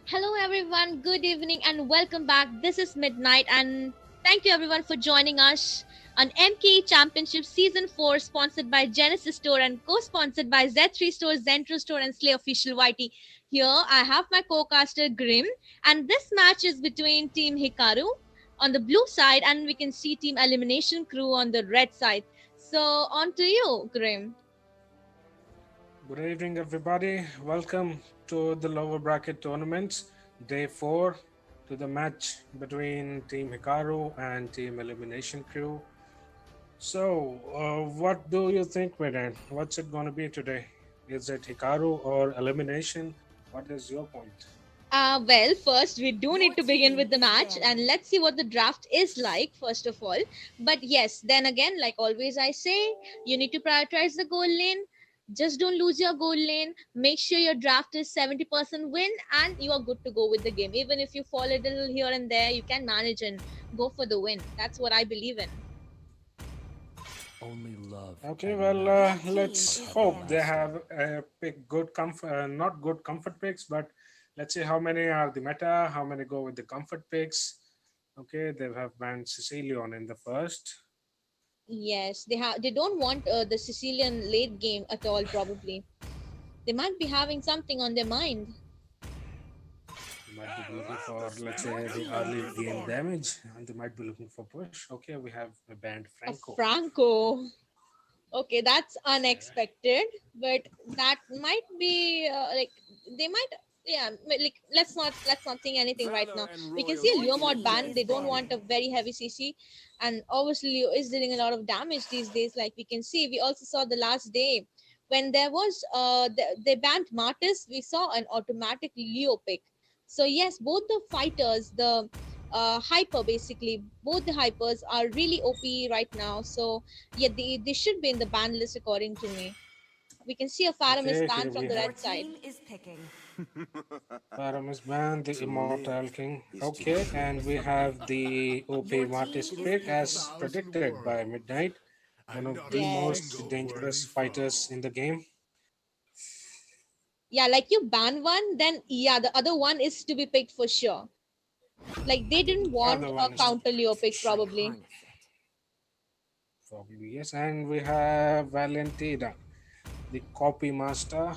Hello, everyone. Good evening and welcome back. This is Midnight, and thank you, everyone, for joining us on MKE Championship Season 4, sponsored by Genesis Store and co sponsored by Z3 Store, Zentro Store, and Slay Official YT. Here, I have my co caster Grim, and this match is between Team Hikaru on the blue side, and we can see Team Elimination Crew on the red side. So, on to you, Grim. Good evening, everybody. Welcome to the lower bracket tournaments, day four, to the match between Team Hikaru and Team Elimination Crew. So, what do you think, Vedan? What's it going to be today? Is it Hikaru or Elimination? What is your point? Well, first, we do Your need to begin team with the is match and standing. let's see what the draft is like, first of all. But yes, then again, like always, I say you need to prioritize the goal lane. Just don't lose your goal lane. Make sure your draft is 70% win and you are good to go with the game. Even if you fall a little here and there, you can manage and go for the win. That's what I believe in. Only love Okay, and well, Your magic team let's are is hope they standing. everlasting. have pick good comfort, not good comfort picks, but let's see how many are the meta, how many go with the comfort picks. Okay, they have banned Sicilian in the first. Yes, they don't want the Sicilian late game at all, probably. They might be having something on their mind. They might be looking for, let's Your say, the team early is game standing. damage, and they might be looking for push. Okay, we have a banned A Franco. Franco. Okay, that's Okay, unexpected, but that might be like they might. Yeah, like let's not think anything right Valor now. and We can see a Your royalty Leo mod team await ban. is They don't me. want a standing. very heavy CC, and obviously Leo is dealing a lot of damage these days. Like we can see, we also saw the last day when there was they banned Martis. We saw an automatic Leo pick. So yes, both the fighters, the hyper basically, both the hypers are really OP right now. So yeah, they should be in the ban list according to me. We can see a Pharom is okay, here banned from we the have Your red side. team is picking. Paramus Band, the To Immortal live King. is to Okay, and choose. we have the OP Your team Martis Through is pick a picking. as thousand predicted by worlds, Midnight, one and of not a the Yes. most single worthy dangerous foe. fighters in the game. Yeah, like you ban one, then yeah, the other one is to be picked for sure. Like they didn't want Other a one is to be counter Leo picked for pick I sure. probably. harness it. Probably yes, and we have Valentina, the copy master,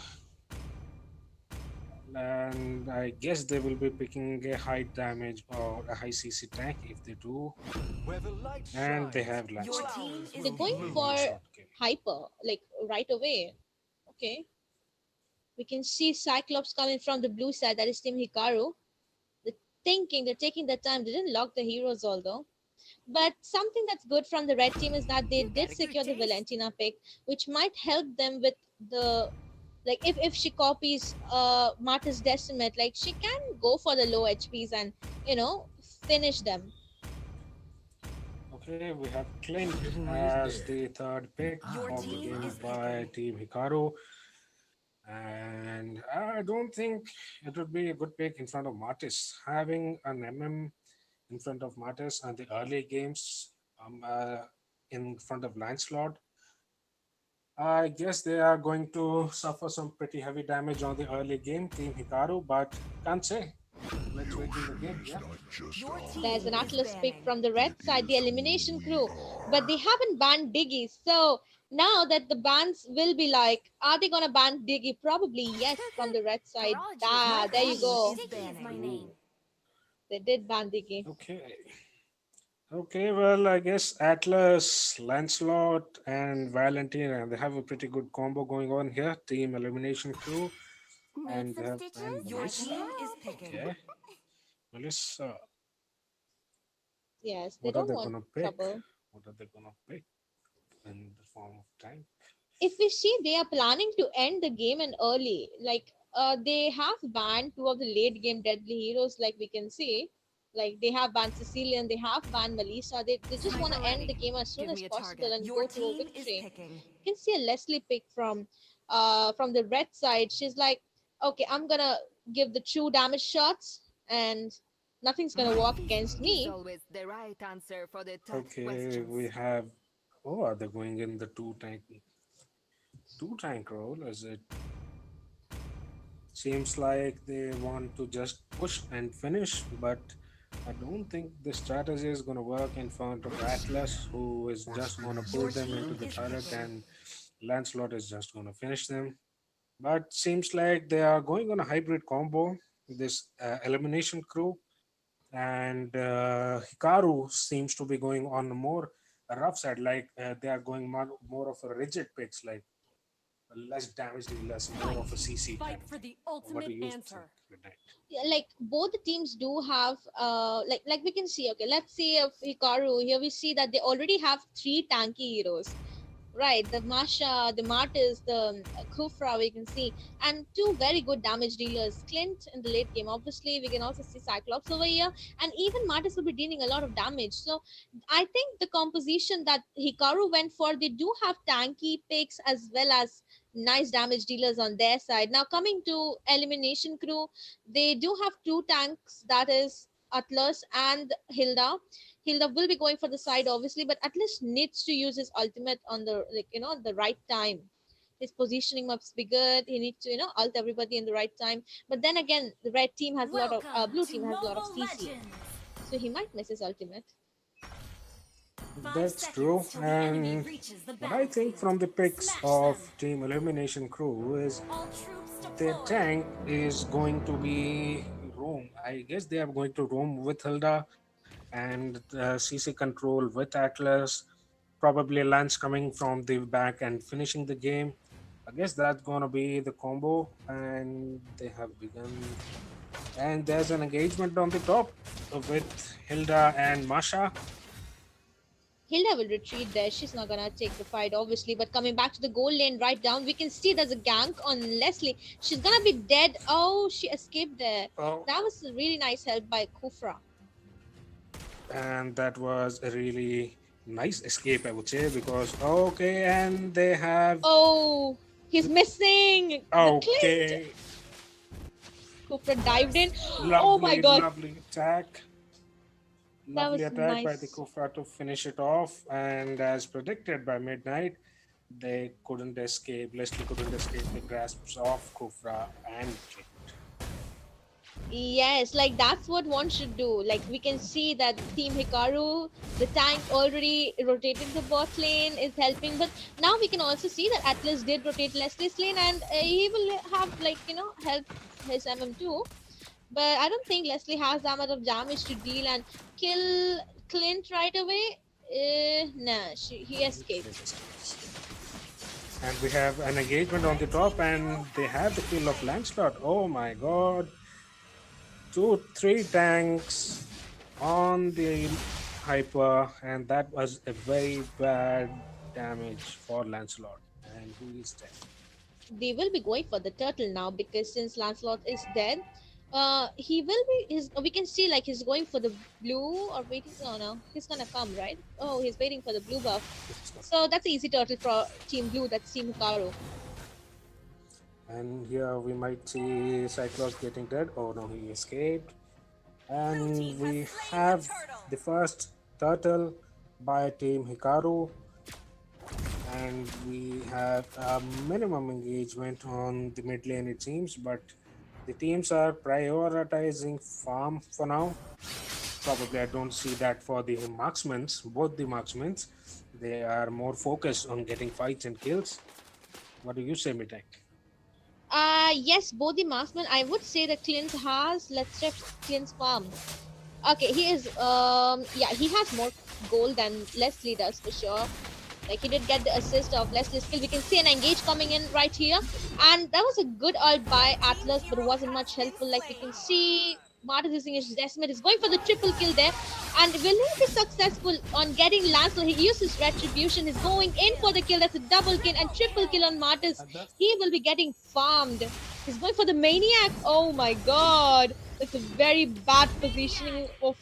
and I guess they will be picking a high damage or a high CC tank if they do, Where the light and they shines, have Your Lancelot. team flowers is They're will going picking. Will be for a bloom. short kill. hyper, like right away. Okay. We can see Cyclops coming from the blue side, that is Team Hikaru. They're taking the time. They didn't lock the heroes although. But something that's good from the red team is that they You did got a good secure the taste. Valentina pick, which might help them with the like if she copies Marta's Decimate, like she can go for the low HPs and you know finish them. Okay, we have Clint Chivalry is as dead, the third and pick Your I of the will team game is rise. by picking. Team Hikaru. And I don't think it would be a good pick in front of Martis. Having an MM in front of Martis and the early games in front of Lancelot, I guess they are going to suffer some pretty heavy damage on the early game, Team Hikaru, but can't say. The Let's wait in the ocean game, is yeah. not just Your a There's team an is home, Atlas pick banning. from the red it side, the is who elimination we crew, but they are. haven't banned Diggy. So now that the bans will be like, are they gonna ban Diggy? Probably yes from the red side. Garage is Ah, my my there you hobby. go. Sticky is my Ooh, name. They did ban Diggy. okay. Okay, well, I guess Atlas, Lancelot, and Valentina, they have a pretty good combo going on here. Team Elimination Crew, Need and they some have banned stitches? Your I can Melissa. team is help. picking. Okay, Melissa, Yes, they what are don't they want gonna pick? trouble. What are they gonna pick in the form of tank? If we see they are planning to end the game and early, like they have banned two of the late game deadly heroes, like we can see. Like they have banned Cecilian, they have banned Melissa. They just want Sniper to end the ready. game as soon Give as me a possible target. and Your go to a team is victory. picking. You can see a Leslie pick from the red side. She's like, okay, I'm gonna give the true damage shots and nothing's gonna My work fist against is me. always the right answer for the tough Okay, we questions. have. Oh, are they going in the two tank role? Is it Seems like they want to just push and finish, but I don't think the strategy is going to work in front of Atlas, who is just going to pull Your them into team the is turret, prepared. and Lancelot is just going to finish them. But seems like they are going on a hybrid combo, this elimination crew, and Hikaru seems to be going on a more rough side, like they are going more of a rigid picks, like less damage dealers, more of a CC Fight kind of for thing. the What do ultimate you think, answer. Midnight? Yeah, like both the teams do have like we can see, okay, let's see if Hikaru, here we see that they already have three tanky heroes. Right, the Masha, the Martis, the Kufra, we can see, and two very good damage dealers. Clint in the late game, obviously, we can also see Cyclops over here, and even Martis will be dealing a lot of damage. So, I think the composition that Hikaru went for, they do have tanky picks as well as nice damage dealers on their side. Now, coming to Elimination Crew, they do have two tanks, that is Atlas and Hilda. Hilda will be going for the side, obviously, but Atlas needs to use his ultimate on the the right time. His positioning must be good. He needs to ult everybody in the right time. But then again, the red team has a lot of Welcome blue to team has a lot of Mobile CC, Legends. so he might miss his ultimate. 5 That's true. seconds till the enemy And reaches the what I think battlefield. from the picks Smash of them. Team Elimination Crew is All troops their deployed. tank is going to be roam. I guess they are going to roam with Hilda and CC control with Atlas. Probably Lance coming from the back and finishing the game. I guess that's gonna be the combo, and they have begun. And there's an engagement on the top with Hilda and Masha. Hilda will retreat there. She's not gonna take the fight, obviously. But coming back to the goal lane right down, we can see there's a gank on Leslie. She's gonna be dead. Oh, she escaped there. Oh, That was a really nice help by Kufra. and that was a really nice escape, I would say, because okay, and they have Oh, he's missing the Clint. okay, Kufra dived in. Oh my lovely, god, lovely attack. that Lovely was attack by the nice. Kufra to finish it off, and as predicted by midnight, they couldn't escape. Leslie couldn't escape the grasps of Kufra and Clint. Yes, like that's what one should do. Like we can see that Team Hikaru, the tank already rotated the bot lane, is helping. But now we can also see that Atlas did rotate Leslie's lane, and he will have help his MM2. But I don't think Leslie has that much of damage to deal and kill Clint right away. Nah, he And escaped. Clint escapes. And we have an engagement on the top, and they have the kill of Lancelot. Oh my god. Two, three tanks on the Hyper, and that was a very bad damage for Lancelot. And he is dead. They will be going for the turtle now because since Lancelot is dead, he will be his. We can see like he's going for the blue or waiting. Oh no, he's gonna come right. Oh, he's waiting for the blue buff. It's not. So that's an easy turtle for Team Blue. That's Team Hikaru. And here we might see Cyclops getting dead. Oh no, he escaped. And we have the first turtle by Team Hikaru. And we have a minimum engagement on the mid lane, it seems, but the teams are prioritizing farm for now. Probably I don't see that for the marksmen, both the marksmen. They are more focused on getting fights and kills. What do you say, Mitek? Yes, both the marksmen. I would say that Clint has. Let's check Clint's farm. Okay, he is. Yeah, he has more gold than Leslie does for sure. Like he did get the assist of Leslie's skill. We can see an engage coming in right here, and that was a good ult by Atlas, but it wasn't much helpful. Like we can see, Martin using his decimate is going for the triple kill there, and will he be successful on getting Lancelot? He uses retribution. He's going in for the kill. That's a double kill and triple kill on Martis. He will be getting farmed. He's going for the maniac. Oh my god, that's a very bad positioning of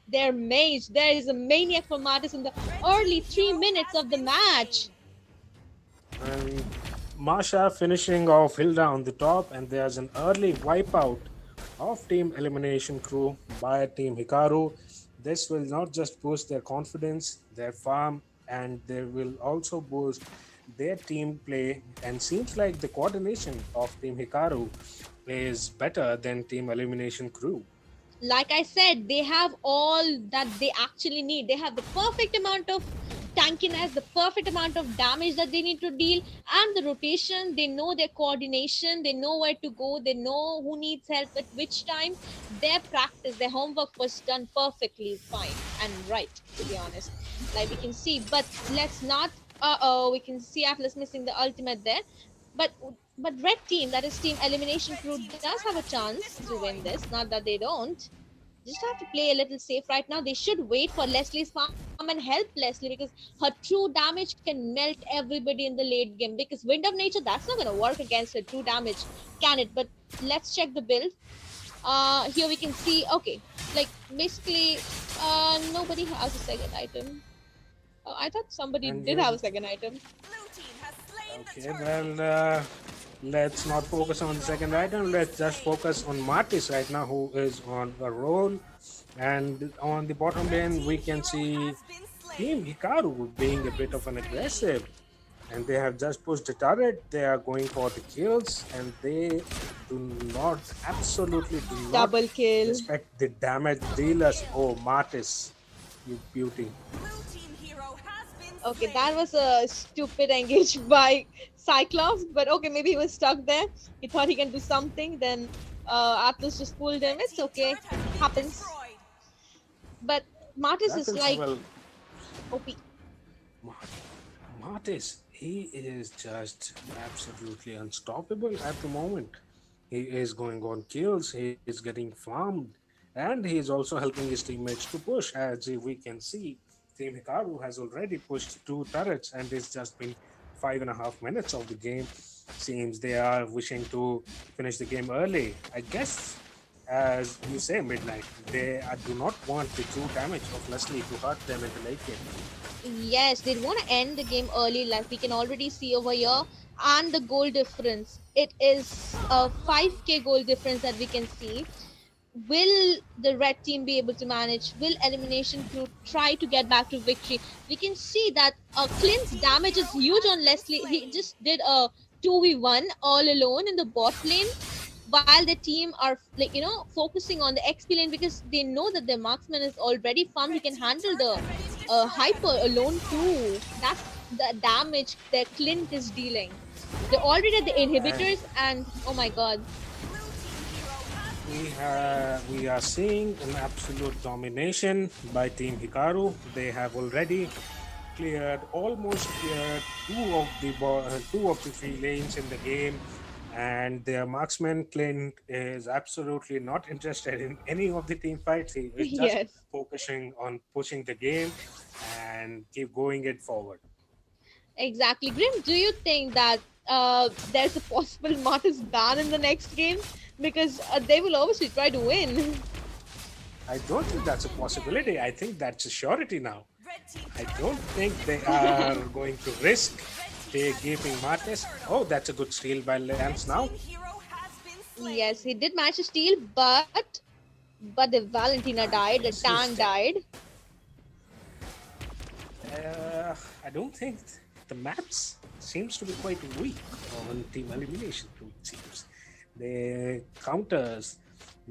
their mage. There is a maniac for Martis in the early 3 minutes of the match. And Masha finishing off Hilda on the top, and there's an early wipeout of Team Elimination Crew by Team Hikaru. This will not just boost their confidence, their farm, and they will also boost their team play. And seems like the coordination of Team Hikaru is better than Team Elimination Crew. Like I said, they have all that they actually need. They have the perfect amount of tankiness, the perfect amount of damage that they need to deal, and the rotation. They know their coordination, they know where to go, they know who needs help at which time. Their practice, their homework was done perfectly fine and right, to be honest. Like we can see, but let's not. We can see Atlas missing the ultimate there. But but red team, that is Team Elimination Crew, does have a chance to win this. Not that they don't. Just have to play a little safe right now. They should wait for Leslie's farm and help Leslie, because her true damage can melt everybody in the late game. Because Wind of Nature, that's not going to work against her true damage, can it? But let's check the build. Here we can see, okay, like basically, nobody has a second item. I thought somebody And did have a second item. okay, well, let's not focus on the second item. Let's just focus on Martis right now, who is on a roll. And on the bottom lane, we can see Team Hikaru being a bit of an aggressive. And they have just pushed the turret. They are going for the kills, and they do not, absolutely do not Double kill. respect the damage dealers. Oh, Martis, you beauty. Okay, that was a stupid engage by Cyclops, but okay, maybe he was stuck there. He thought he can do something, then Atlas just pulled him. It's okay, happens. But Martis is like OP. Martis, he is just absolutely unstoppable at the moment. He is going on kills, he is getting farmed, and he is also helping his teammates to push. As we can see, Team Hikaru has already pushed 2 turrets, and it's just been 5.5 minutes of the game. Seems they are wishing to finish the game early. I guess, as you say, Midnight, they do not want the true damage of Leslie to hurt them in the late game. Yes, they want to end the game early, like we can already see over here. And the goal difference, it is a 5k goal difference that we can see. Will the red team be able to manage? Will Elimination Crew try to get back to victory? We can see that Clint's damage is huge on Leslie. He just did a 2v1 all alone in the bot lane, while the team are, like, focusing on the XP lane, because they know that their marksman is already farmed. He can handle the hyper alone too. That's the damage that Clint is dealing. They're already at the inhibitors, and oh my god. We are seeing an absolute domination by Team Hikaru. They have already almost cleared two of the 3 lanes in the game, and their marksman Clint is absolutely not interested in any of the team fights. He is just focusing on pushing the game and keep going it forward. Exactly. Grim, do you think that there's a possible Martis ban in the next game? Because they will obviously try to win. I don't think that's a possibility. I think that's a surety now. I don't think they are going to risk giving Martis. Oh, that's a good steal by Lance now. Yes, he did manage to steal, but the Valentina died, the tank died. I don't think the maps seems to be quite weak on Team Elimination, it seems. The counters,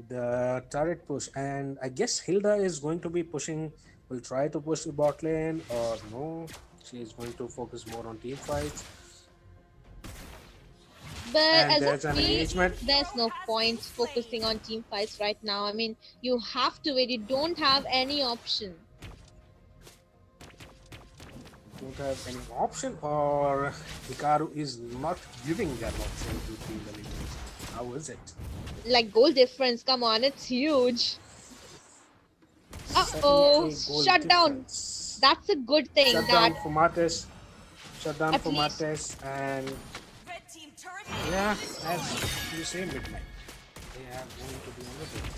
the turret push, and I guess Hilda is going to be pushing, will try to push the bot lane, or no, she is going to focus more on team fights. But and as of me, there's no point focusing on team fights right now. I mean, you have to wait, you don't have any option. Don't have any option, or Hikaru is not giving that option to Team Elimination. How is it? Like goal difference, come on, it's huge. Uh-oh, shut down. That's a good thing. Shut down for Martis. Shut down for Martis, and yeah, as you say, Midnight. They are going to be another.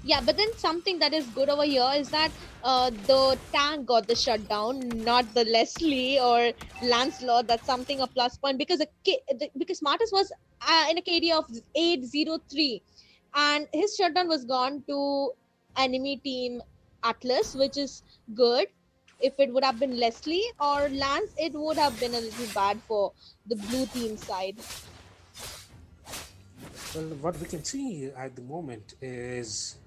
Yeah, but then something that is good over here is that the tank got the shutdown, not the Leslie or Lancelot. That's something a plus point, because because Martis was in a KD of 803, and his shutdown was gone to enemy team Atlas, which is good. If it would have been Leslie or Lance, it would have been a little bad for the blue team side. Well, what we can see at the moment is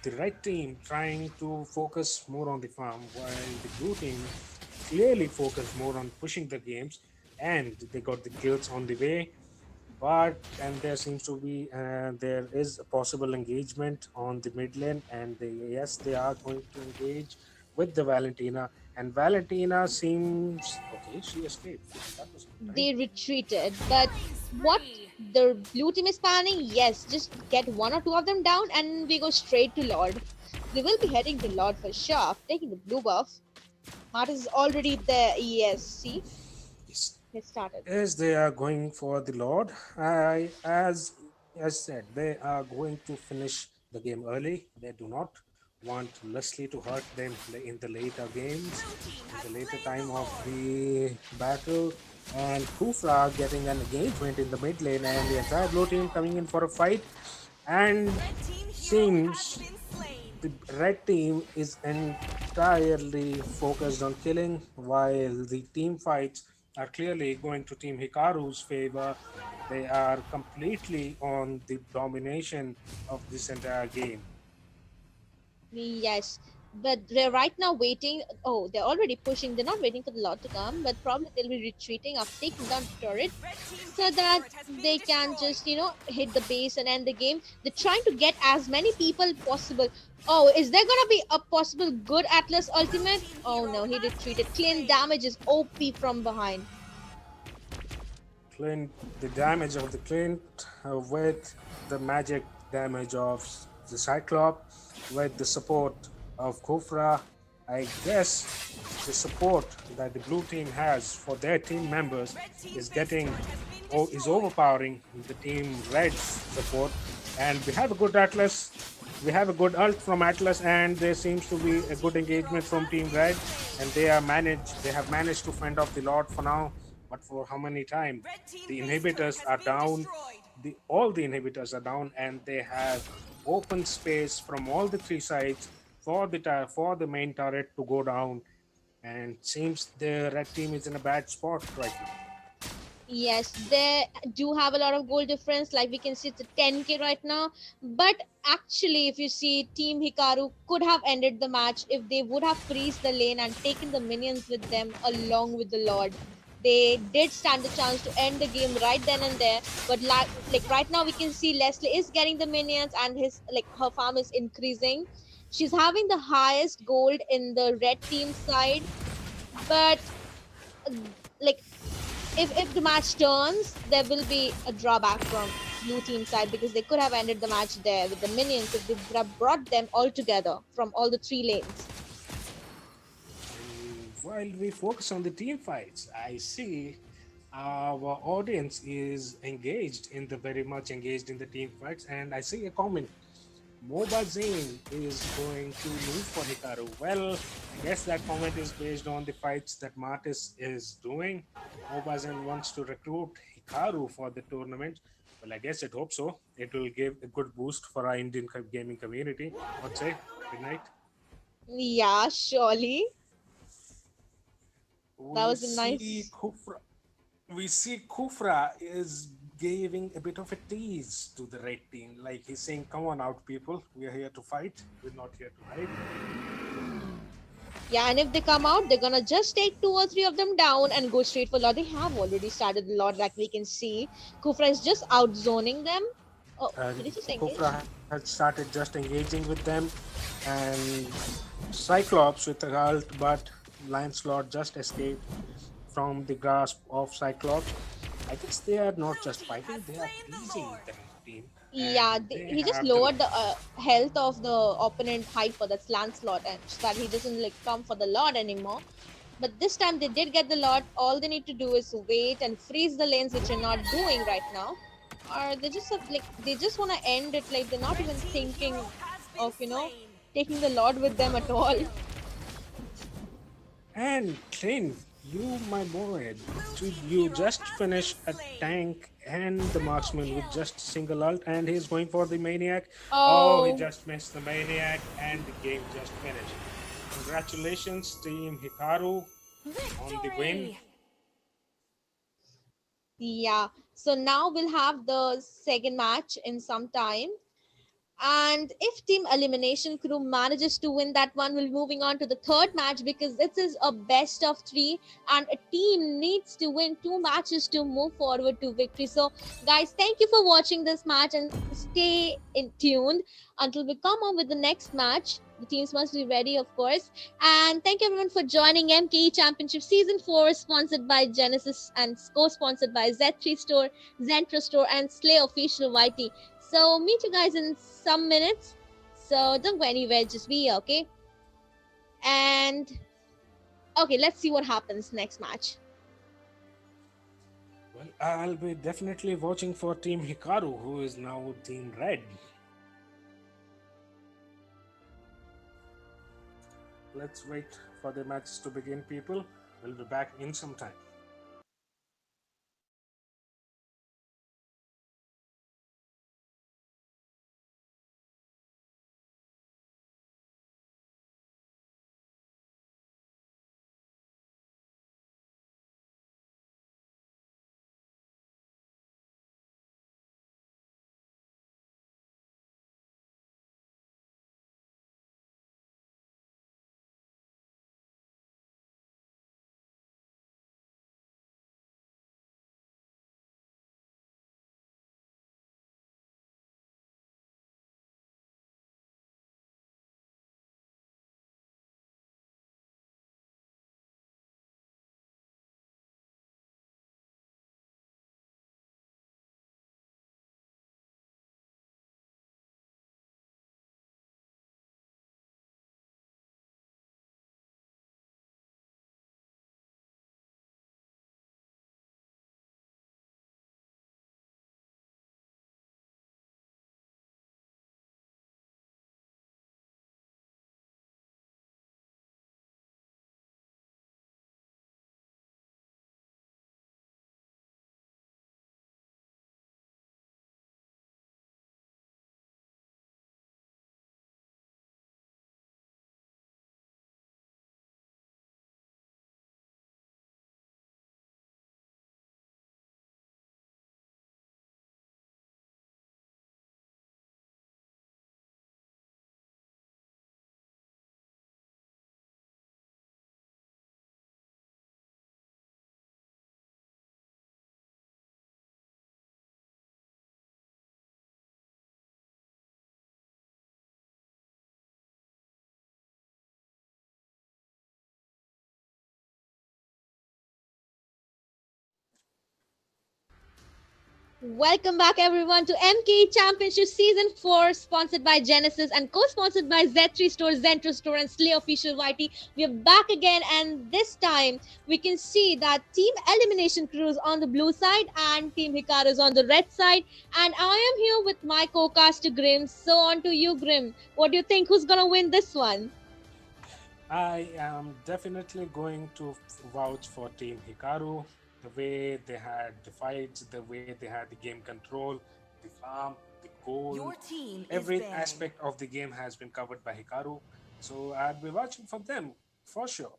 the red team trying to focus more on the farm, while the blue team clearly focused more on pushing the games, and they got the kills on the way. But and there seems to be there is a possible engagement on the mid lane, and yes, they are going to engage with the Valentina, and Valentina seems okay. She escaped. That was good, right? They retreated, but Killing what spree. the blue team is planning, yes, just get one or two of them down and we go straight to Lord. They will be heading to Lord for sure after taking the blue buff. Martis is already there. Yes, see, Yes. he started. As they are going for the Lord, as said, they are going to finish the game early. They do not want Leslie to hurt them in the later games, Blue team in has the later slain the time of Lord. the battle. And Kufra getting an engagement in the mid lane, and the entire blue team coming in for a fight. And Red team hero has seems been slain. the red team is entirely focused on killing, while the team fights are clearly going to Team Hikaru's favor. They are completely on the domination of this entire game. Yes, but they're right now waiting. Oh, they're already pushing. They're not waiting for the Lord to come, but probably they'll be retreating after taking down the turret Red team's so base that turret has been they can destroyed. just, hit the base and end the game. They're trying to get as many people possible. Oh, is there gonna be a possible good Atlas Blue ultimate? team Oh hero no, he has been retreated. Clean slain. damage is OP from behind. Clint, the damage of the Clint with the magic damage of the Cyclops, with the support of Kufra. I guess the support that the blue team has for their team members Red team's is base getting turret has been or is destroyed. overpowering the team red's support. And we have a good Atlas, we have a good ult from Atlas, and there seems to be Blue a good team hero engagement from has Team been Red, slain. and they have managed to fend off the Lord for now. But for how many time? Red team The base turret inhibitors has are been down. destroyed. All the inhibitors are down, and they have open space from all the three sides for for the main turret to go down. And seems the red team is in a bad spot right now. Yes, they do have a lot of goal difference. Like we can see, it's a 10k right now. But actually, if you see, Team Hikaru could have ended the match if they would have freezed the lane and taken the minions with them along with the Lord. They did stand a chance to end the game right then and there. But like right now, we can see Leslie is getting the minions and his like her farm is increasing. She's having the highest gold in the red team side, but uh, like if the match turns, there will be a drawback from blue team side because they could have ended the match there with the minions if they would have brought them all together from all the three lanes. And while we focus on the team fights, I see our audience is engaged in the very much engaged in the team fights, and I see a comment. Moba Zane is going to move for Hikaru. Well, I guess that comment is based on the fights that Martis is doing. Moba Zane wants to recruit Hikaru for the tournament. Well, I guess it hope so. It will give a good boost for our Indian gaming community. What say? Midnight? Yeah, surely. That We was a see nice. Kufra. We see Kufra is giving a bit of a tease to the red team. Like he's saying, come on out, people. We are here to fight. We're not here to hide. Yeah, and if they come out, they're gonna just take two or three of them down and go straight for Lord. They have already started the Lord, like we can see. Kufra is just out zoning them. Oh, did And he just engage? Kufra had started just engaging with them. And Cyclops with a ult, but Lancelot just escaped from the grasp of Cyclops. I guess they are not Blue just team has fighting, they are slain the teasing Lord. the red team. Yeah, And they he just have the lowered the health of the opponent hyper, that's Lancelot, and so that he doesn't like come for the Lord anymore. But this time they did get the Lord. All they need to do is wait and freeze the lanes, which they're not doing right now. Or they just have, like they just want to end it. Like they're not Red even team hero thinking has been of slain. taking the Lord with them at Double all. kill. And Clint, you, my boy, Blue did team you hero just has been finish a slain. tank and the Triple marksman with kill. just single ult, and he's going for the maniac? Oh, he Oh, just missed the maniac, and the game just finished. Congratulations, Team Hikaru, on the win. Victory. Yeah. So now we'll have the second match in some time. And if Team Elimination Crew manages to win that one, we'll be moving on to the third match because this is a best of three, and a team needs to win two matches to move forward to victory. So, guys, thank you for watching this match and stay in tuned until we come on with the next match. The teams must be ready, of course. And thank you everyone for joining MKE Championship Season 4, sponsored by Genesis and co-sponsored by Z3 Store, Zentro Store, and Slay Official YT. So meet you guys in some minutes. So don't go anywhere, just be here, okay? And okay, let's see what happens next match. Well, I'll be definitely watching for Team Hikaru, who is now Team Red. Let's wait for the matches to begin, people. We'll be back in some time. Welcome back, everyone, to MKE Championship Season 4, sponsored by Genesis and co sponsored by Z3 Store, Zentro Store, and Slay Official YT. We are back again, and this time we can see that Team Elimination Crew is on the blue side and Team Hikaru is on the red side. And I am here with my co caster Grim. So, on to you, Grim. What do you think? Who's gonna win this one? I am definitely going to vouch for Team Hikaru. The way they had the fights, the way they had the game control, the farm, the goal, Your team is every banned. aspect of the game has been covered by Hikaru. So I'd be watching for them for sure.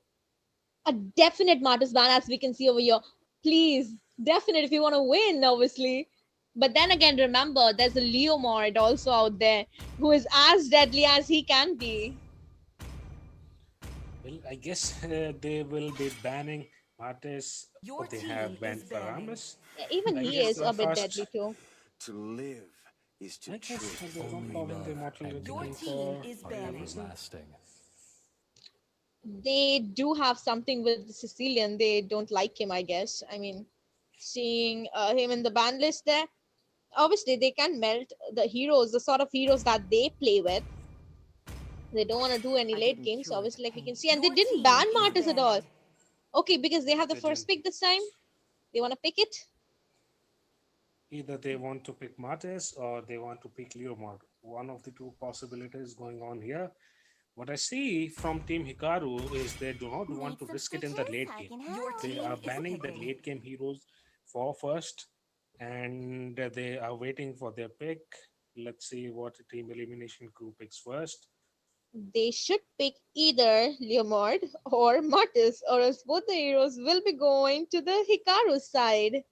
A definite Martus ban, as we can see over here. Please, definite if you want to win, obviously. But then again, remember, there's a Leomord also out there who is as deadly as he can be. Well, I guess they will be banning Martes, or Your they team have is banned banned. Faramis. Yeah, even I he guess is the a bit first, deadly too. To live is to I guess trick there's no only problem. The love. Immortal is Your looking team for is are banned. everlasting. They do have something with the Sicilian. They don't like him, I guess. I mean, seeing him in the ban list there, obviously they can melt the heroes, the sort of heroes that they play with. They don't want to do any I late didn't games, cure the obviously, like we pain. can see. And they Your didn't team ban is Martis at all. banned. Okay, because they have the they first didn't. pick this time. They want to pick it. Either they want to pick Martes or they want to pick Leomord. One of the two possibilities going on here. What I see from Team Hikaru is they do not want Need to some risk it in the stitches? late I game. can Your help. They team are is banning the picking. late game heroes for first, and they are waiting for their pick. Let's see what Team Elimination Crew picks first. They should pick either Leomord or Martis, or else both the heroes will be going to the Hikaru side.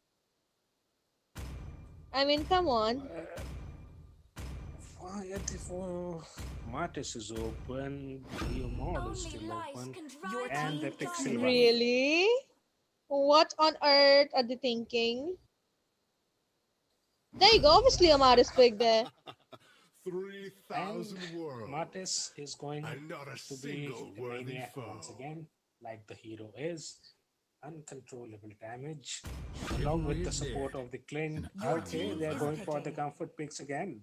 I mean, come on. Why at the four? Martis is open, Leomord is still open, Your and they team pick dominates. Silva. Really? What on earth are they thinking? There you go. Obviously, Amar is picked there. 3,000 And worlds. Martis is going And not a to be single a worthy maniac foe. once again, like the hero is. Uncontrollable damage, along with the support of the Clint. Your Okay, team they're is going for the picking. comfort picks again.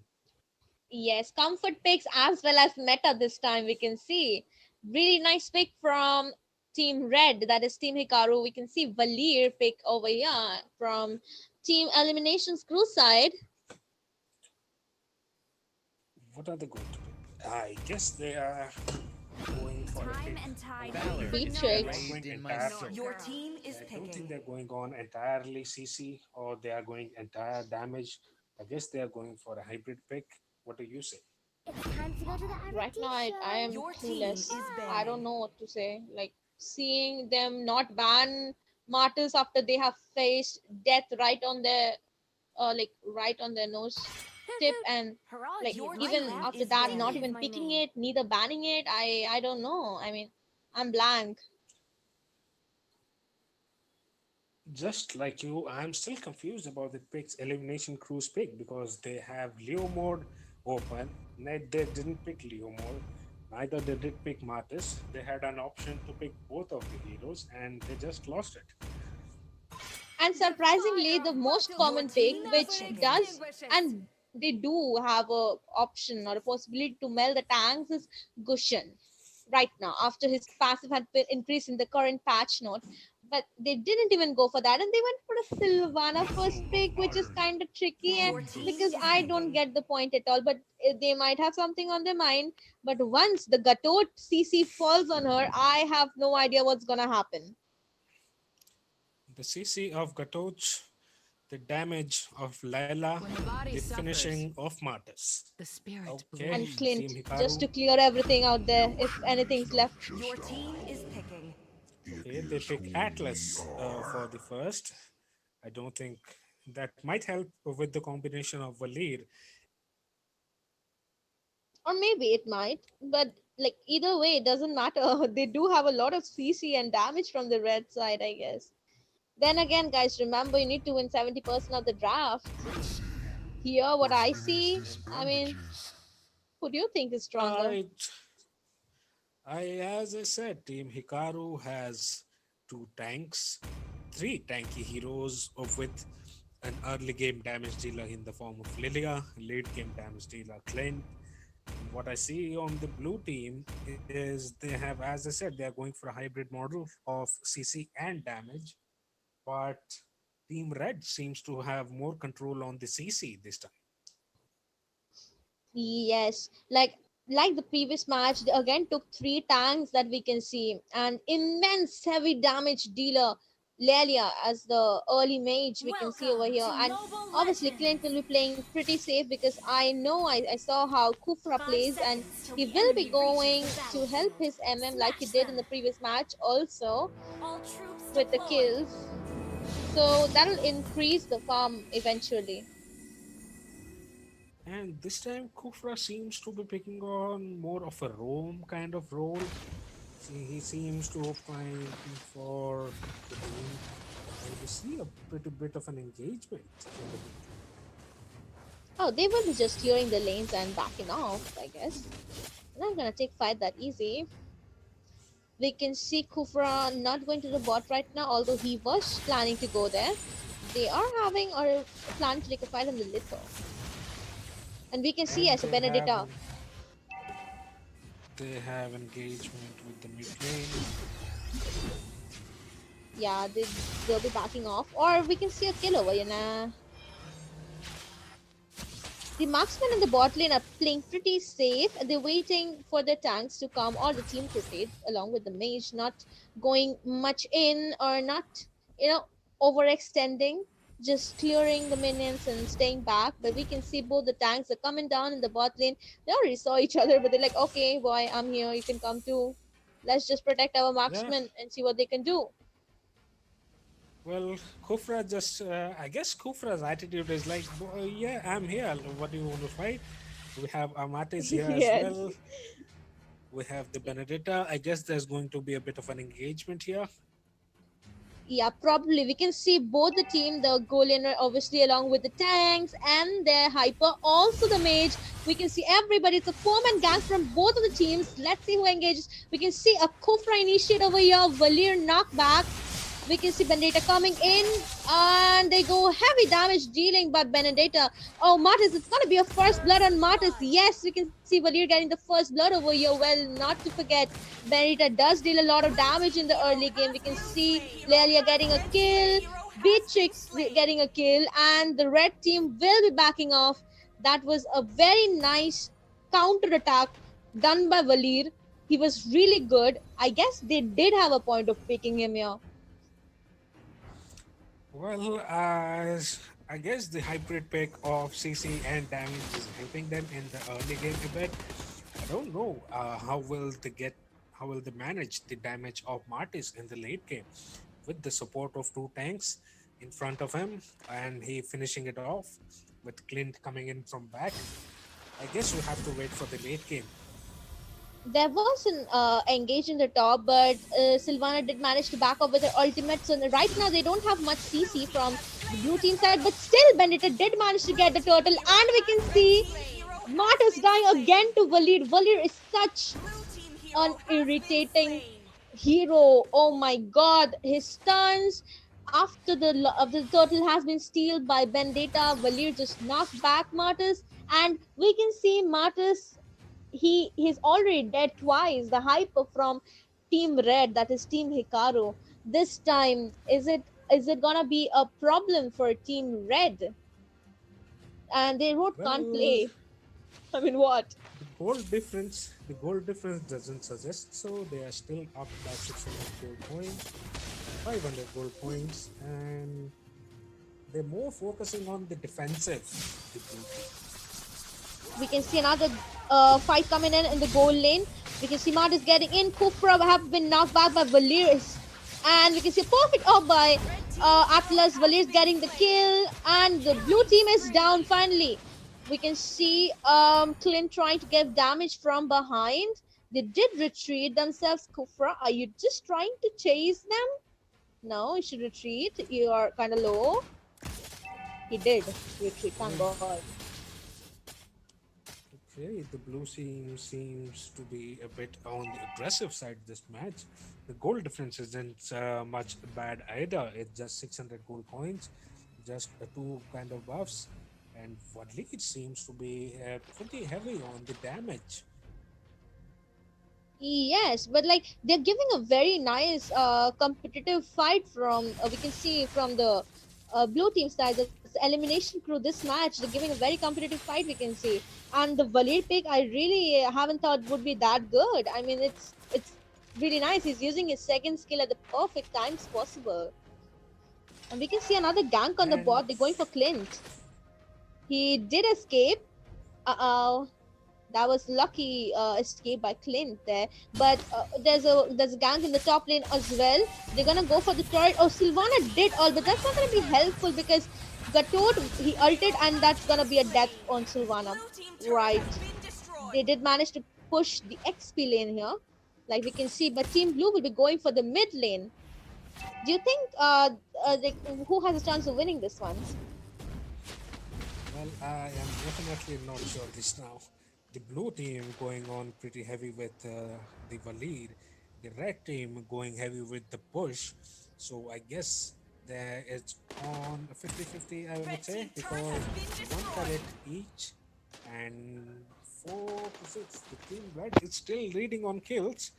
Yes, comfort picks as well as meta this time. We can see really nice pick from Team Red. That is Team Hikaru. We can see Valir pick over here from Team Eliminations crew side. What are they going to pick? I guess they are going for a Time pick. and tide. Valor. Beatrix. They're not going entirely. Your team is I don't think picking. they're going on entirely CC or they are going entire damage. I guess they are going for a hybrid pick. What do you say? It's time to go to the Right now, RRT I am Your team clueless. is I don't banning. know what to say. Like seeing them not ban martyrs after they have faced death right on their right on their nose tip, and like Your even team after is that not banning. even picking it, neither banning it. I don't know. I mean, I'm blank. Just like you, I'm still confused about the picks elimination cruise pick because they have Leo mode open. They didn't pick Leo mode. Neither they did pick Martis. They had an option to pick both of the heroes and they just lost it. And surprisingly, the most Your common pick, team is which picking. does, and they do have a option or a possibility to melt the tanks, is Gushan right now after his passive had been increased in the current patch note. But they didn't even go for that, and they went for a Sylvana first pick, which is kind of tricky, and Your team because is I don't picking. get the point at all. But they might have something on their mind. But once the Gatot CC falls on her, I have no idea what's gonna happen. The CC of Gatoch, the damage of Layla, When the body the suffers, finishing of Martis. the spirit Okay, And bleeds. Team Clint, just Hikaru. to clear everything out there, if anything's left. Your team is picking. Okay, they pick Atlas for the first. I don't think that might help with the combination of Valir. Or maybe it might, but like either way, it doesn't matter. They do have a lot of CC and damage from the red side, I guess. Then again, guys, remember you need to win 70% of the draft. Here, what I see, I mean, who do you think is stronger? I, as I said, Team Hikaru has two tanks, three tanky heroes of with an early game damage dealer in the form of Lilia, late game damage dealer Clint. And what I see on the blue team is they have, as I said, they are going for a hybrid model of CC and damage, but Team Red seems to have more control on the CC this time. Yes, like the previous match, they again took three tanks that we can see, and immense heavy damage dealer Lelia as the early mage we can see over Welcome here. to And Mobile obviously Clint will be playing pretty safe because I saw how Kufra 5 plays, and seconds till he the will be enemy going reaches the to help battlefield. his MM like he Smash did in the them. previous match also All troops with the deployed. kills. So that'll increase the farm eventually. And this time, Kufra seems to be picking on more of a roam kind of role. See, he seems to open for the team, and we see a pretty bit of an engagement in the team. Oh, they will be just clearing the lanes and backing off, I guess. Not gonna take fight that easy. We can see Kufra not going to the bot right now, although he was planning to go there. They are having or planning to take a fight on the Litho. And we can see And as a Benedetta. they have engagement with the mid lane. Yeah, they'll be backing off. Or we can see a kill over, you know. The marksmen in the bot lane are playing pretty safe. They're waiting for the tanks to come or the team to rotate along with the mage, not going much in or not, overextending, just clearing the minions and staying back. But we can see both the tanks are coming down in the bot lane. They already saw each other, but they're like, okay, boy, I'm here. You can come too. Let's just protect our Yeah, marksmen and see what they can do. Well, Kufra just, I guess Kufra's attitude is like, yeah, I'm here. What do you want to fight? We have Amatis here as Yes. well. We have the Benedetta. I guess there's going to be a bit of an engagement here. Yeah, probably. We can see both the team, the goal laner, obviously, along with the tanks and their hyper, also the mage. We can see everybody. It's a four-man gang from both of the teams. Let's see who engages. We can see a Kufra initiate over here, Valir knockback. We can see Benedetta coming in, and they go heavy damage dealing by Benedetta. Oh, Martis, it's gonna be a first blood on Martis. Yes, we can see Valir getting the first blood over here. Well, not to forget, Benedetta does deal a lot of damage in the early game. We can see Lelia getting a kill, Beatrix getting a kill, and the red team will be backing off. That was a very nice counter attack done by Valir. He was really good. I guess they did have a point of picking him here. Well, I guess the hybrid pick of CC and damage is helping them in the early game a bit. I don't know how will they manage the damage of Martis in the late game with the support of two tanks in front of him and he finishing it off with Clint coming in from back. I guess we have to wait for the late game. There was an engage in the top, but Sylvana did manage to back up with her ultimate. So right now they don't have much CC from the blue team side, but still Benedetta did manage to get the turtle, and we can see Martis dying again to Valir. Valir is such an irritating hero. Oh my god, his stuns after the turtle has been stealed by Vendetta, Valir just knocked back Martis, and we can see Martis, he's already dead twice. The hyper from Team Red, that is Team Hikaru. This time, is it gonna be a problem for Team Red? And they wrote can't Well, play. I mean, what? the goal difference doesn't suggest so. They are still up by 600 gold points, 500 gold points, and they're more focusing on the defensive. The blue We can see another fight coming in the goal lane. We can see Martis getting in. Kufra have been knocked back by Valiris. And we can see a perfect up by Atlas. Valiris getting the kill. And the blue team is down finally. We can see Clint trying to get damage from behind. They did retreat themselves. Kufra, are you just trying to chase them? No, you should retreat. You are kind of low. He did retreat, thank God. Okay, the blue team seems to be a bit on the aggressive side this match. The goal difference isn't much bad either. It's just 600 gold coins, just two kind of buffs, and what lead seems to be pretty heavy on the damage. Yes, but like they're giving a very nice competitive fight from we can see from the blue team side. The elimination crew this match, they're giving a very competitive fight. We can see, and the Valir pick I really haven't thought would be that good. I mean, it's really nice. He's using his second skill at the perfect times possible, and we can see another gank on the And bot. They're going for Clint. He did escape. Uh, that was lucky escape by Clint there. But there's a gank in the top lane as well. They're gonna go for the turret. Oh, Sylvana did all, but that's not gonna be helpful because Gatot he ulted and that's gonna be a death on Sylvana. Right. They did manage to push the XP lane here, like we can see. But Team Blue will be going for the mid lane. Do you think who has a chance of winning this one? well, I am definitely not sure this now. The blue team going on pretty heavy with the Valid, the red team going heavy with the push. So I guess there it's on 50-50, I would say, because one turret each and 4 to 6. The team red is still leading on kills.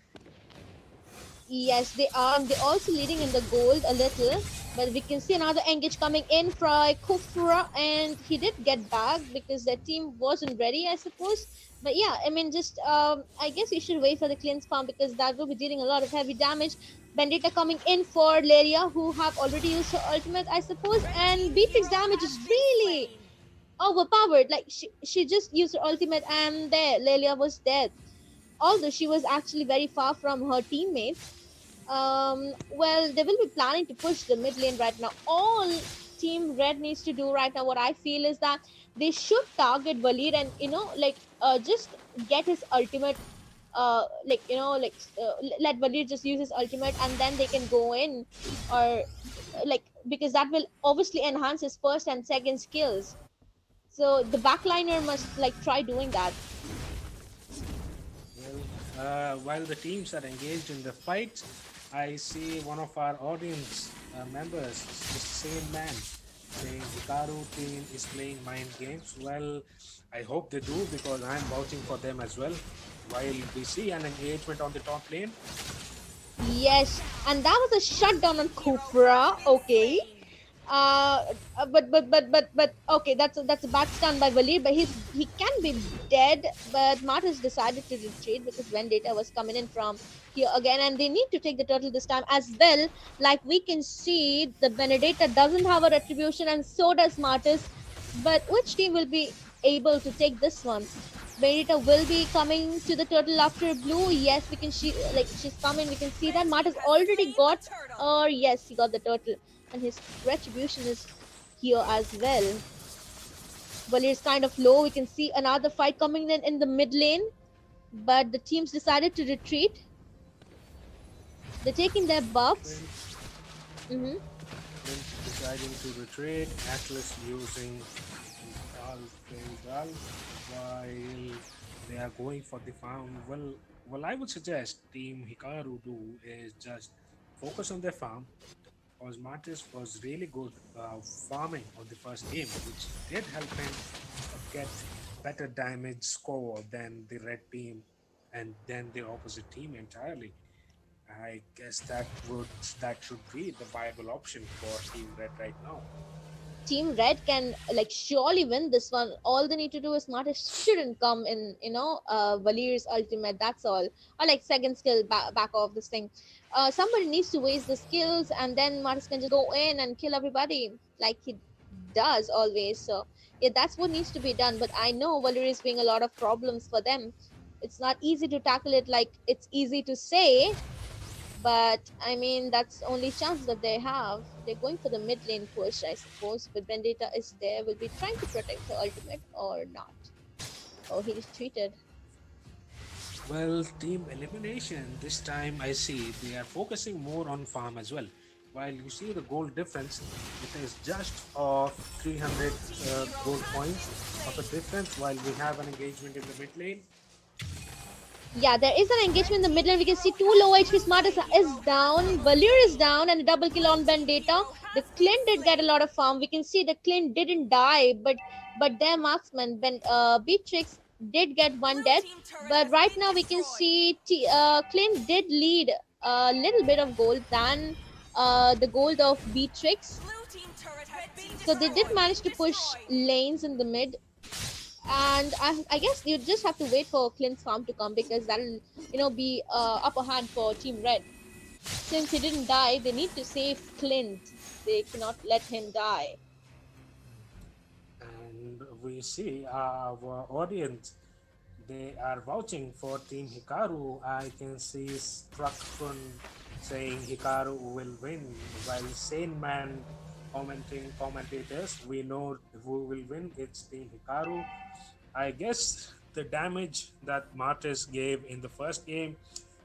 Yes, they are. They're also leading in the gold a little, but we can see another engage coming in from Kufra, and he did get back because their team wasn't ready, I suppose. But yeah, I mean, just I guess you should wait for the cleanse farm because that will be dealing a lot of heavy damage. Bandita coming in for Leria, who have already used her ultimate, I suppose, and Beatrix damage is really overpowered. Like she just used her ultimate, and there Lelia was dead. Although she was actually very far from her teammates, Well, they will be planning to push the mid lane right now. All Team Red needs to do right now, what I feel is that they should target Valir and just get his ultimate. Let Valir just use his ultimate and then they can go in, or because that will obviously enhance his first and second skills. So the backliner must try doing that. Well, while the teams are engaged in the fight, I see one of our audience members, the same man, saying Hikaru team is playing mind games. Well, I hope they do because I'm vouching for them as well. While we see an engagement on the top lane, Yes, and that was a shutdown on Kufra. Okay. But okay, that's a bad stun by Valir, but he can be dead. But Martis decided to retreat because Vendetta was coming in from here again, and they need to take the turtle this time as well. Like we can see, the Benedetta doesn't have a retribution, and so does Martis. But which team will be able to take this one? Benedetta will be coming to the turtle after blue. Yes, we can see she's coming. We can see that Martis already got, or yes, he got the turtle, and his retribution is here as well. Valir is kind of low. We can see another fight coming in the mid lane, but the teams decided to retreat. They're taking their buffs. then deciding to retreat, Atlas using Dal while they are going for the farm. Well, I would suggest Team Hikaru do is just focus on their farm because Martis was really good farming on the first game, which did help him get better damage score than the red team and then the opposite team entirely. I guess that should be the viable option for Team Red right now. Team Red can surely win this one. All they need to do is Martis shouldn't come in, Valir's ultimate. That's all. Or second skill back off this thing. Somebody needs to waste the skills, and then Martis can just go in and kill everybody like he does always. So yeah, that's what needs to be done. But I know Valir is being a lot of problems for them. It's not easy to tackle it like it's easy to say, but I mean, that's only chance that they have. They're going for the mid lane push, I suppose. But Vendetta is there, will be trying to protect the ultimate or not. Oh, he retreated. Well, Team Elimination, this time I see they are focusing more on farm as well. While you see the gold difference, it is just of 300 gold points of a difference while we have an engagement in the mid lane. Yeah, there is an engagement in the mid lane. We can see two low HP Smartest is down. Valir is down, and a double kill on Vendetta. The Clint did get a lot of farm. We can see the Clint didn't die, but their marksman Beatrix did get one death. But right now we can see Clint did lead a little bit of gold than the gold of Beatrix. So they did manage to push lanes in the mid, and I guess you just have to wait for Clint's farm to come because that'll be upper hand for Team Red. Since he didn't die, they need to save Clint. They cannot let him die. And we see our audience, they are vouching for Team Hikaru. I can see Struckfun saying Hikaru will win, while Sane Man commentators, we know who will win. It's Team Hikaru. I guess the damage that Martis gave in the first game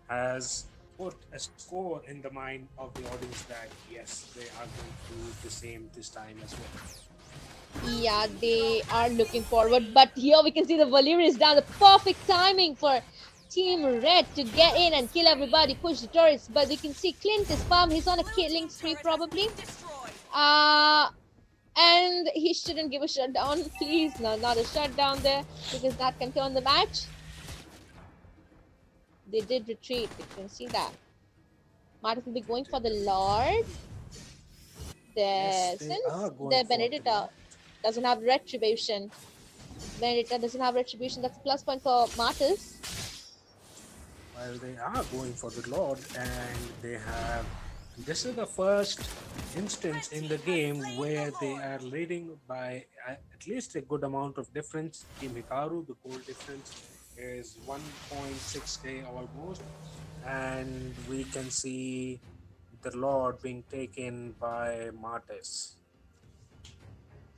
has put a score in the mind of the audience that yes, they are going to do the same this time as well. Yeah, they are looking forward. But here we can see the Valir is down. The perfect timing for Team Red to get in and kill everybody, push the turrets. But we can see Clint is farm. He's on a killing spree probably. And he shouldn't give a shutdown. Please, no, not a shutdown there, because that can turn the match. They did retreat. You can see that. Martis will be going for the Lord. Yes, Since going the for Benedetta doesn't have retribution. Benedetta doesn't have retribution. That's a plus point for Martis. Well, they are going for the Lord, and they have. This is the first instance in the game where they are leading by at least a good amount of difference. Team Hikaru, the goal difference is 1.6k almost, and we can see the Lord being taken by Martis.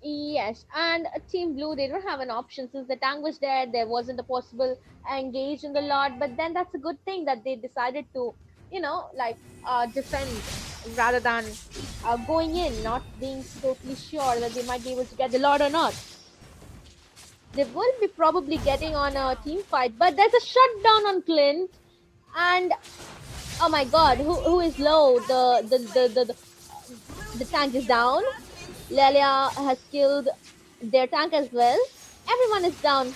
Yes, and Team Blue, they don't have an option since the tank was there. There wasn't a possible engage in the lot, but then that's a good thing that they decided to, defend rather than going in, not being totally sure that they might be able to get the lot or not. They will be probably getting on a team fight, but there's a shutdown on Clint, and oh my God, who is low? The tank is down. Lelia has killed their tank as well. Everyone is down.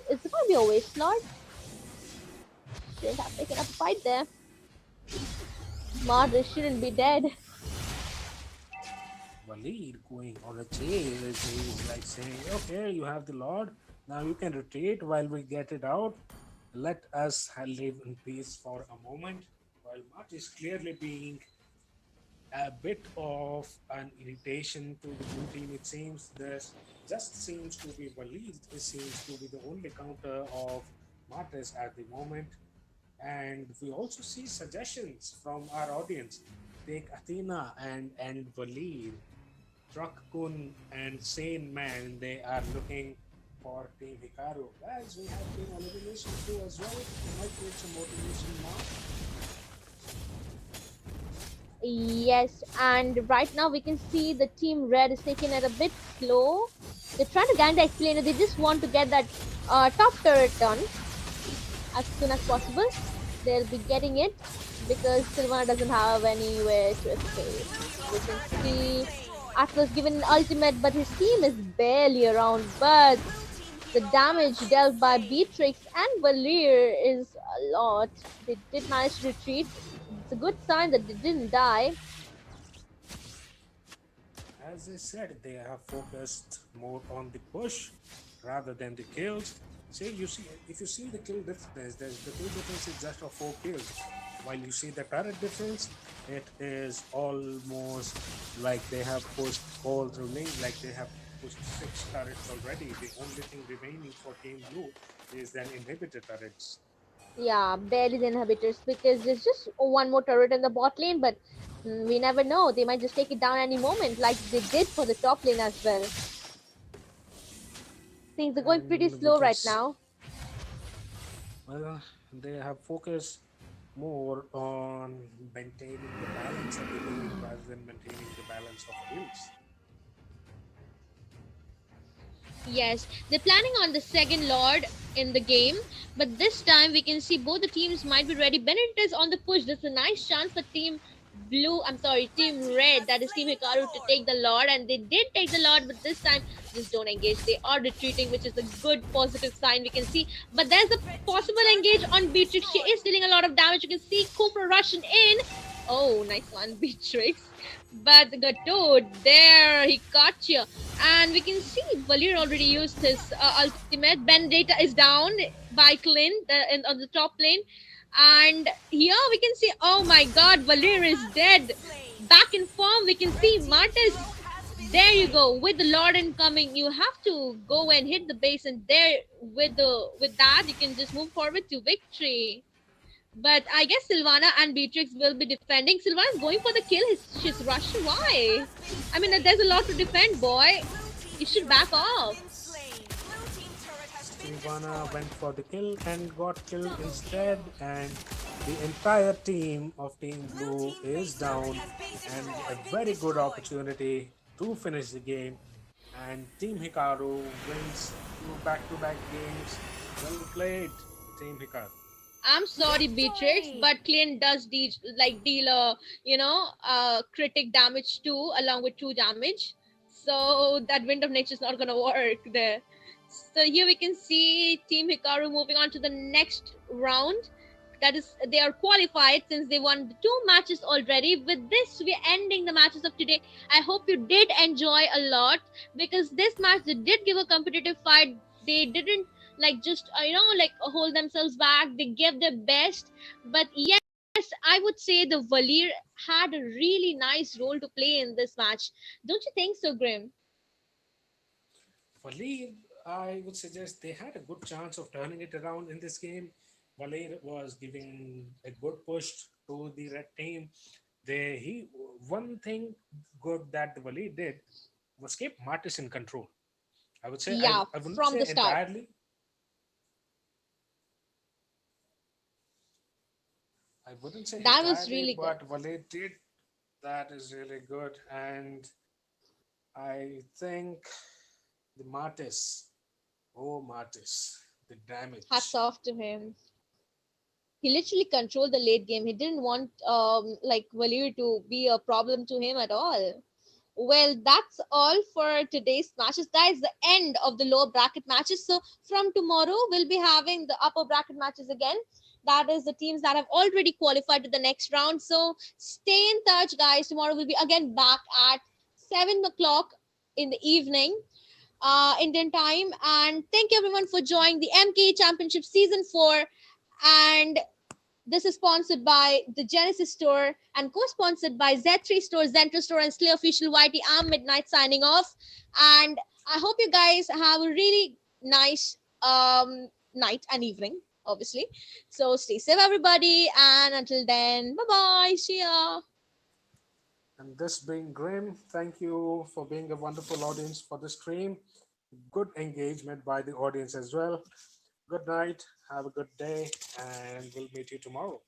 It's going to be a waste slot. Shouldn't have taken up a fight there. Mardis shouldn't be dead. Walid going on a chase. He's like saying, okay, you have the Lord. Now you can retreat while we get it out. Let us live in peace for a moment. While Mart is clearly being a bit of an irritation to the blue team, it seems. This just seems to be Walid. It seems to be the only counter of Martes at the moment. And we also see suggestions from our audience. Take Athena and Walid, Truck Kun and Sane Man. They are looking for Team Hikaru. Guys, we have Team Elimination too as well. We might need some motivation now. Yes, and right now we can see the team red is taking it a bit slow. They're trying to kind of explain it. They just want to get that top turret done as soon as possible. They'll be getting it because Sylvana doesn't have anywhere to escape. We can see Atlas given an ultimate, but his team is barely around. But the damage dealt by Beatrix and Valir is a lot. They did manage to retreat. It's a good sign that they didn't die. As I said, they have focused more on the push rather than the kills. See, you see, if you see the kill difference, the kill difference is just of 4 kills. While you see the turret difference, it is almost like they have pushed all through lanes, like they have pushed 6 turrets already. The only thing remaining for Team Blue is then inhibitor turrets. Yeah, barely the inhibitors because there's just one more turret in the bot lane, but we never know. They might just take it down any moment, like they did for the top lane as well. Things are going pretty And we slow can, right now. well, they have focused more on maintaining the balance of the game rather than maintaining the balance of kills. Yes, they're planning on the second Lord in the game, but this time we can see both the teams might be ready. Bennett is on the push. There's a nice chance for Team Blue, I'm sorry, Team Red, that is Team Hikaru, to take the Lord, and they did take the Lord, but this time just don't engage. They are retreating, which is a good positive sign we can see. But there's a possible engage on Beatrix. She is dealing a lot of damage. You can see Cooper rushing in. Oh, nice one, Beatrix. But the dude, there, he got you. And we can see Valir already used his ultimate. Vendetta is down by Clint on the top lane. And here we can see, oh my god, Valir is dead. Back in form, we can see Martis. There you go, with the Lord incoming, you have to go and hit the base, and there with that you can just move forward to victory. But I guess Sylvana and Beatrix will be defending. Sylvana's going for the kill. She's rushing. Why? I mean, there's a lot to defend, boy. You should back off. Sylvana went for the kill and got killed instead, and the entire team of Team Blue is down, and a very good opportunity to finish the game. And Team Hikaru wins 2 back-to-back games. Well played, Team Hikaru. I'm sorry, Beatrix, but Clint does deal critic damage too, along with 2 damage. So that Wind of Nature is not gonna work there. So here we can see Team Hikaru moving on to the next round. That is, they are qualified since they won the 2 matches already. With this, we're ending the matches of today. I hope you did enjoy a lot because this match they did give a competitive fight. They didn't just hold themselves back. They gave their best. But yes, I would say the Valir had a really nice role to play in this match. Don't you think so, Grim? Waleed, I would suggest they had a good chance of turning it around in this game. Valir was giving a good push to the red team. He one thing good that the Valir did was keep Martis in control. I would say Yeah, I wouldn't from the say start. entirely. I wouldn't say That was entirely, really good. but Valir did. That is really good, and I think the Martis. Oh, Martis, the Hats damage. off to him. He literally controlled the late game. He didn't want like Valir to be a problem to him at all. Well, that's all for today's matches. That is the end of the lower bracket matches. So from tomorrow, we'll be having the upper bracket matches again. That is the teams that have already qualified to the next round. So stay in touch, guys. Tomorrow we'll be again back at 7 o'clock in the evening, Indian time. And thank you everyone for joining the MKE Championship Season 4. And this is sponsored by the Genesis Store and co-sponsored by Z3 Store, Zentro Store, and Slay Official YT. I'm Midnight signing off, and I hope you guys have a really nice night and evening, obviously. So stay safe, everybody, and until then, bye bye. See ya. And this being Grim, thank you for being a wonderful audience for the stream. Good engagement by the audience as well. Good night, have a good day, and we'll meet you tomorrow.